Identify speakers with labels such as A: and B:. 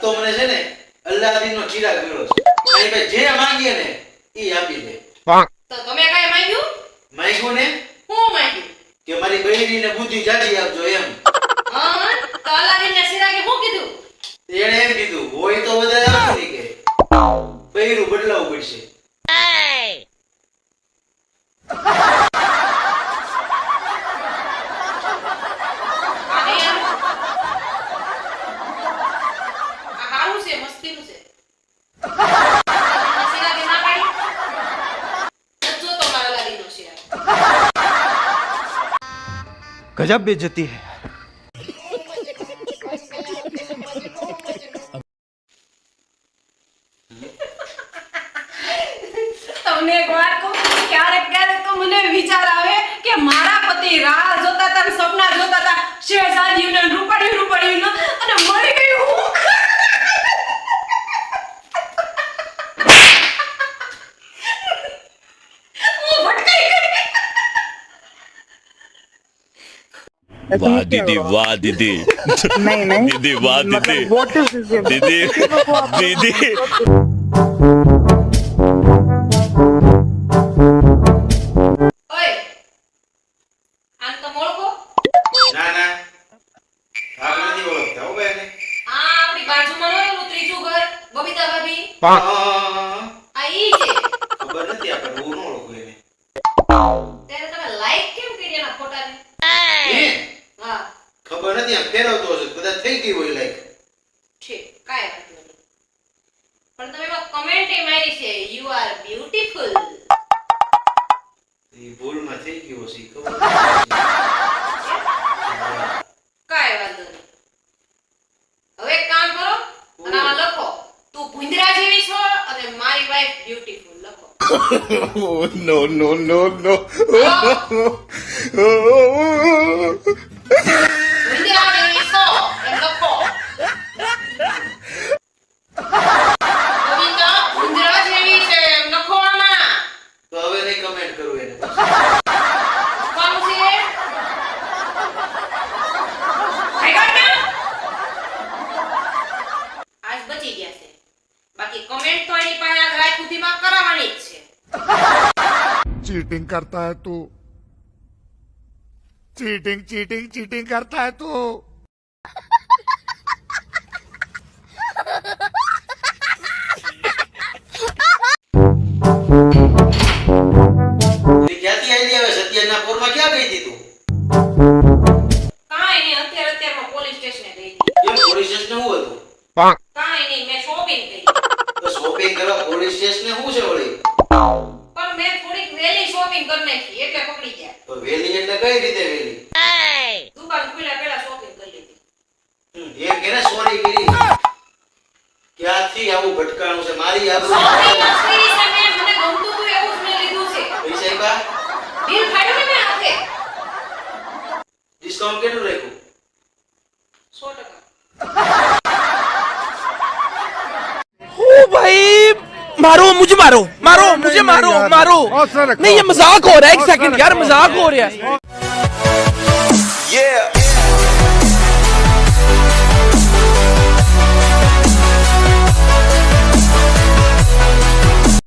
A: તો મને છે ને અલ્લાદીનનો ચિરાગ મળ્યો છે. મારી પાસે જે માંગીએ ને ઈ આપી દે.
B: તો તમે કાઈ માંગ્યું?
A: માંગ્યું ને
B: હું માંગ્યું?
A: કે મારી બૈરીને બુદ્ધિ જાજી આપજો એમ.
B: હા તો અલાદીનના ચિરાગે શું કીધું?
A: એણે એમ કીધું હોય તો વધારે આપો ને કે બૈરું બદલાવવું પડશે.
C: गजब बेइज्जती है।
B: તમને એક વાત કહું, ક્યારેક ક્યારેક તો મને વિચાર આવે કે મારા પતિ રાહ જોતા હતા, સપના જોતા હતા શહેજાદીઓને રૂપાળીઓને અને મરી ગઈ હું.
D: वाह दीदी वाह दीदी
E: नहीं
D: दीदी वाह दीदी
E: what is this?
D: दीदी दीदी
B: ઓય આમ તો મોળકો
A: ના ના આ નથી ઓળખતા હો બેને.
B: આ આપણી બાજુમાં નહોતું ત્રીજું ઘર બબીતા ભાભી
A: હા
B: આ ઈ છે.
A: ખબર નથી આપણે હું ન ઓળખું એને.
B: ત્યારે તમે લાઈક કેમ કરી એના ફોટાને?
A: હે
B: હા
A: ખબર નથી આમ ફેરવતો હશે કદાચ થઈ ગઈ હોય લાઈક.
B: ઠીક કાંઈ વાત નથી. પણ તમે એમાં કમેન્ટ એ મારી છે યુ આર બ્યુટીફુલ.
A: એ ભૂલમાં થઈ ગયો હશે ખબર
B: કાંઈ વાંધો નહીં. હવે એક કામ કરો અને આમાં લખો તું ભુંદરા જેવી છો અને મારી વાઈફ બ્યુટીફુલ લખો.
D: no no no no
B: ભુંદરા જેવી છો એમ લખો. કવિતા ભુંદરા જેવી છે એમ લખો આમાં.
A: તો હવે નહીં કમેન્ટ કરું એને.
B: લખવાનું છે. ભાગ્યા ને? આજ બચી ગયા છે. બાકી કમેન્ટ તો એની પાસે આજ રાત સુધીમાં કરાવવાની જ છે.
F: चीटिंग करता है तू चीटिंग चीटिंग चीटिंग करता है तू
A: ક્યાંથી આવી હવે સત્યના પોરમાં ક્યાં ગઈ હતી તું?
B: કાંઈ નહીં અત્યારમાં પોલીસ સ્ટેશને ગઈ હતી.
A: કેમ પોલીસ સ્ટેશન શું હતું?
B: કાંઈ નહીં મેં શોપિંગ કરી.
A: તો શોપિંગ કરવા પોલીસ સ્ટેશન શું છે વળી?
B: પણ મેં થોડીક વહેલી શોપિંગ કરી નાખી એટલે પકડી ગયા.
A: તો વેલી એટલે કઈ રીતે વેલી?
B: દુકાન ખુલ્યા પહેલા શોપિંગ કરી લીધી.
A: એમ કે ને સોરી કરી. ક્યાંથી આવું ભટકાણું છે મારી આબરૂ?
B: શોપિંગ જ કરી છે મેં. મને ગમતું હતું એવું જ મેં લીધું છે.
A: પૈસા આપ્યા?
B: બિલ ફાડ્યું ને મેં હાથે.
A: ડિસ્કાઉન્ટ કેટલું રાખ્યું?
B: 100%.
C: ओ भाई मारो मुझे मारो मारो मुझे मारो मारो नहीं ये मजाक हो रहा है एक सेकंड यार मजाक हो रहा है
D: yeah